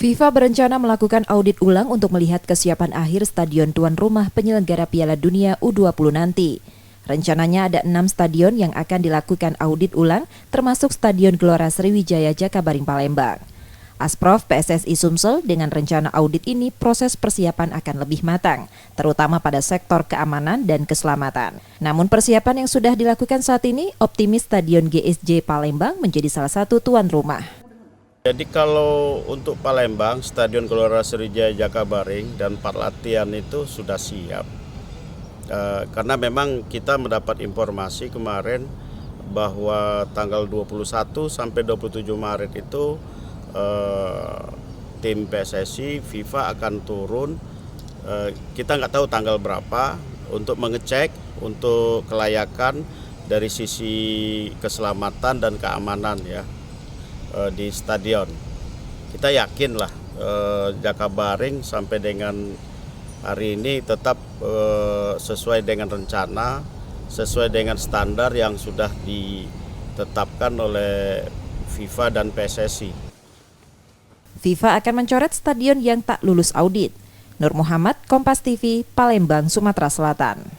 FIFA berencana melakukan audit ulang untuk melihat kesiapan akhir stadion tuan rumah penyelenggara Piala Dunia U20 nanti. Rencananya ada 6 stadion yang akan dilakukan audit ulang, termasuk Stadion Gelora Sriwijaya Jakabaring Palembang. Asprof PSSI Sumsel dengan rencana audit ini proses persiapan akan lebih matang, terutama pada sektor keamanan dan keselamatan. Namun persiapan yang sudah dilakukan saat ini, optimis Stadion GSJ Palembang menjadi salah satu tuan rumah. Jadi kalau untuk Palembang, Stadion Gelora Sriwijaya Jakabaring dan part latihan itu sudah siap. Karena memang kita mendapat informasi kemarin bahwa tanggal 21 sampai 27 Maret itu tim PSSI FIFA akan turun. Kita nggak tahu tanggal berapa untuk mengecek untuk kelayakan dari sisi keselamatan dan keamanan ya. Di stadion. Kita yakinlah Jakabaring sampai dengan hari ini tetap sesuai dengan rencana, sesuai dengan standar yang sudah ditetapkan oleh FIFA dan PSSI. FIFA akan mencoret stadion yang tak lulus audit. Nur Muhammad, Kompas TV, Palembang, Sumatera Selatan.